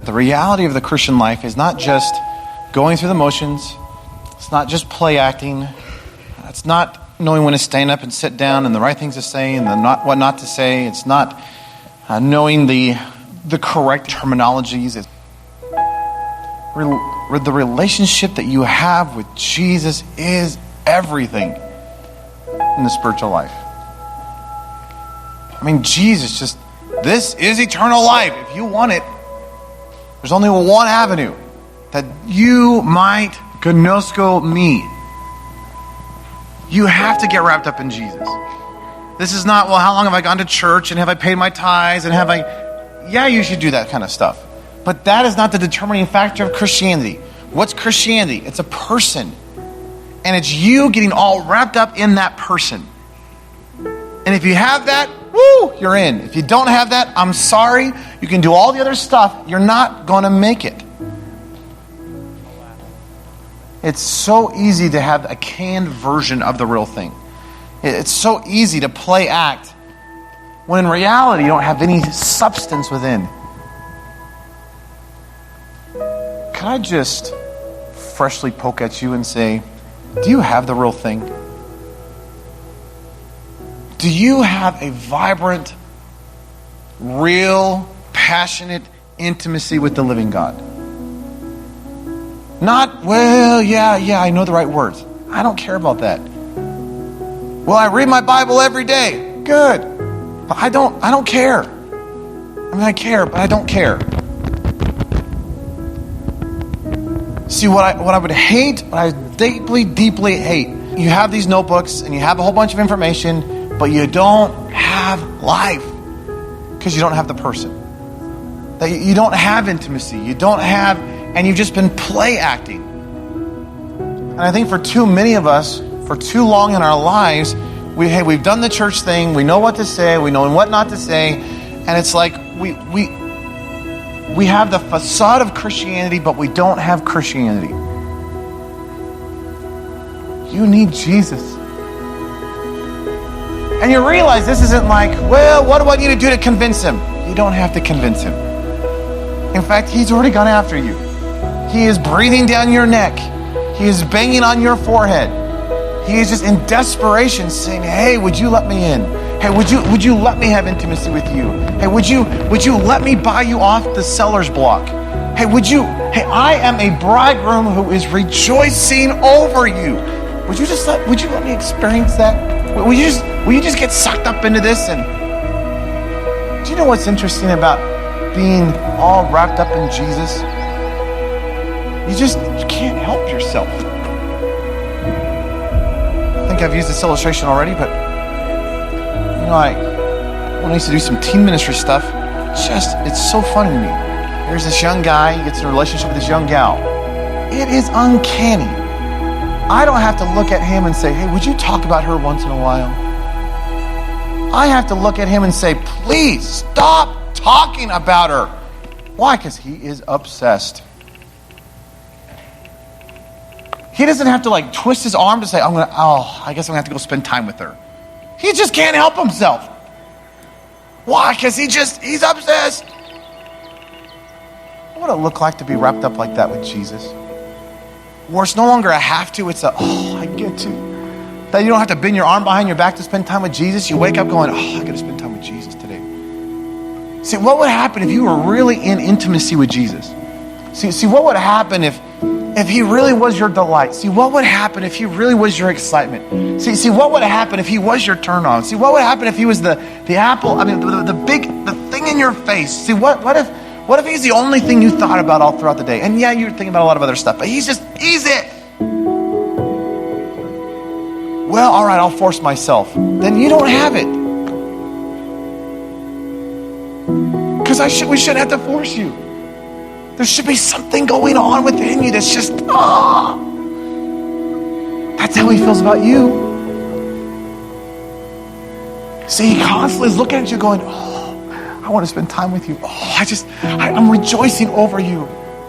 The reality of the Christian life is not just going through the motions. It's not just play acting. It's not knowing when to stand up and sit down and the right things to say and what not to say. It's not knowing the correct terminologies. It's the relationship that you have with Jesus is everything in the spiritual life. I mean, Jesus this is eternal life. If you want it, there's only one avenue that you might gnosko me. You have to get wrapped up in Jesus. This is not, well, how long have I gone to church and have I paid my tithes and have I... Yeah, you should do that kind of stuff. But that is not the determining factor of Christianity. What's Christianity? It's a person. And it's you getting all wrapped up in that person. And if you have that, woo, you're in. If you don't have that, I'm sorry. You can do all the other stuff. You're not going to make it. It's so easy to have a canned version of the real thing. It's so easy to play act when in reality you don't have any substance within. Can I just freshly poke at you and say, do you have the real thing? Do you have a vibrant, real, passionate intimacy with the living God? Not, well, yeah, I know the right words. I don't care about that. Well, I read my Bible every day. Good. But I don't care. I mean, I care, but I don't care. See, what I would hate, what I deeply, deeply hate, you have these notebooks and you have a whole bunch of information, but you don't have life because you don't have the person. That you don't have intimacy. You don't have... And you've just been play acting. And I think for too many of us, for too long in our lives, we've done the church thing. We know what to say. We know what not to say. And it's like we have the facade of Christianity, but we don't have Christianity. You need Jesus. And you realize this isn't like, well, what do I need to do to convince him? You don't have to convince him. In fact, he's already gone after you. He is breathing down your neck. He is banging on your forehead. He is just in desperation saying, hey, would you let me in? Hey, would you let me have intimacy with you? Hey, would you let me buy you off the seller's block? Hey, I am a bridegroom who is rejoicing over you. Would you let me experience that? Will you just get sucked up into this? And do you know what's interesting about being all wrapped up in Jesus? You can't help yourself. I think I've used this illustration already, but when I used to do some teen ministry stuff, it's so funny to me. There's this young guy, he gets in a relationship with this young gal. It is uncanny. I don't have to look at him and say, hey, would you talk about her once in a while? I have to look at him and say, please stop talking about her. Why? Because he is obsessed. He doesn't have to twist his arm to say, I guess I'm going to have to go spend time with her. He just can't help himself. Why? Because he's obsessed. What would it look like to be wrapped up like that with Jesus? Where it's no longer a have to, it's I get to. That you don't have to bend your arm behind your back to spend time with Jesus. You wake up going, I got to spend time with Jesus today. See, what would happen if you were really in intimacy with Jesus? See, what would happen if he really was your delight? See, what would happen if he really was your excitement? See, what would happen if he was your turn on? See, what would happen if he was the apple, the thing in your face? See, what if he's the only thing you thought about all throughout the day? And yeah, you're thinking about a lot of other stuff, but he's it. Well, all right, I'll force myself. Then you don't have it. Because we shouldn't have to force you. There should be something going on within you that's just, that's how he feels about you. See, he constantly is looking at you going, I want to spend time with you. I'm rejoicing over you.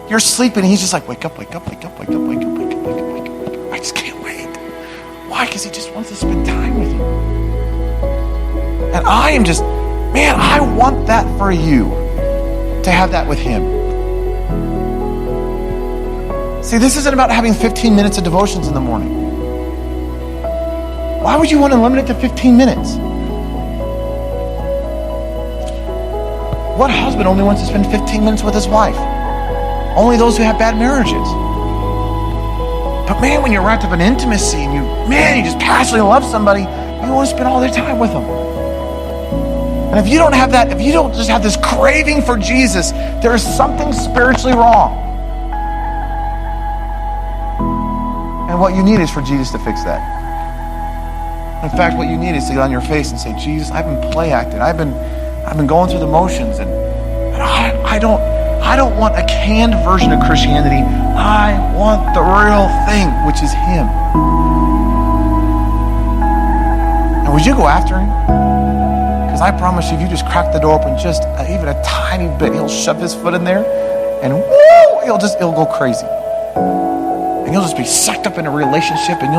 You're sleeping, and he's just like, wake up. I just can't wait. Why? Because he just wants to spend time with you. And I am I want that for you, to have that with him. See, this isn't about having 15 minutes of devotions in the morning. Why would you want to limit it to 15 minutes? What husband only wants to spend 15 minutes with his wife? Only those who have bad marriages. But man, when you're wrapped up in intimacy and you just passionately love somebody, you want to spend all their time with them. And if you don't have that, if you don't just have this craving for Jesus, there is something spiritually wrong. And what you need is for Jesus to fix that. In fact, what you need is to get on your face and say, Jesus, I've been play acting. I've been going through the motions, and I don't want a canned version of Christianity. I want the real thing, which is Him. And would you go after Him? Because I promise you, if you just crack the door open just even a tiny bit, He'll shove His foot in there, and woo, it'll go crazy. And you'll just be sucked up in a relationship, and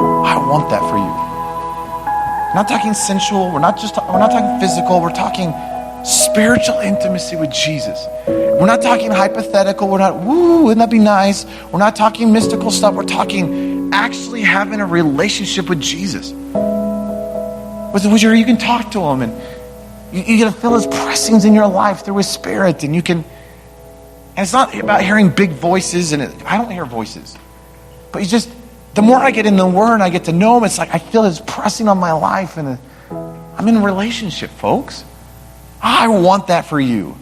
I want that for you. We're not talking sensual. We're not talking physical. We're talking spiritual intimacy with Jesus. We're not talking hypothetical. We're not, wouldn't that be nice? We're not talking mystical stuff. We're talking actually having a relationship with Jesus. Where you can talk to Him, and you get to feel His pressings in your life through His Spirit, and you can. And it's not about hearing big voices, and I don't hear voices, but the more I get in the Word and I get to know Him, it's like I feel His pressing on my life, and I'm in a relationship, folks. I want that for you.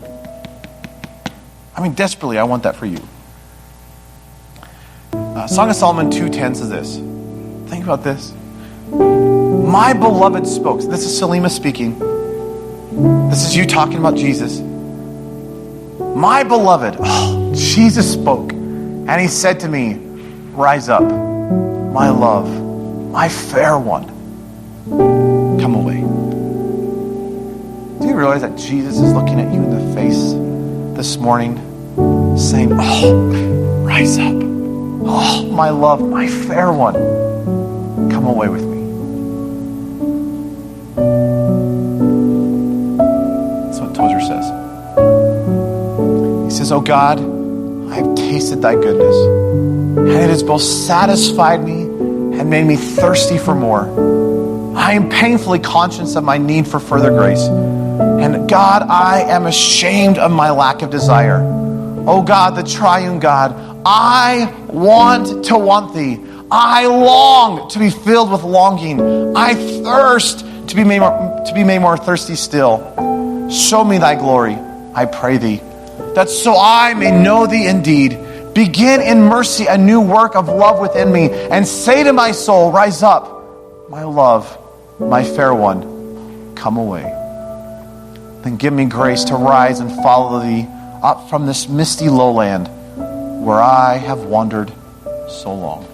I mean, desperately, I want that for you. Song of Solomon 2:10 says this. Think about this. My beloved spoke. This is Selima speaking. This is you talking about Jesus. My beloved, Jesus spoke, and He said to me, rise up, my love, my fair one, come away. Do you realize that Jesus is looking at you in the face this morning, saying, rise up, my love, my fair one, come away with me. That's what Tozer says. He says, oh God, I have tasted thy goodness, and it has both satisfied me and made me thirsty for more. I am painfully conscious of my need for further grace. And God, I am ashamed of my lack of desire. Oh God, the triune God, I want to want thee. I long to be filled with longing. I thirst to be made more thirsty still. Show me thy glory, I pray thee, that so I may know thee indeed. Begin in mercy a new work of love within me, and say to my soul, rise up, my love, my fair one, come away. Then give me grace to rise and follow thee up from this misty lowland where I have wandered so long.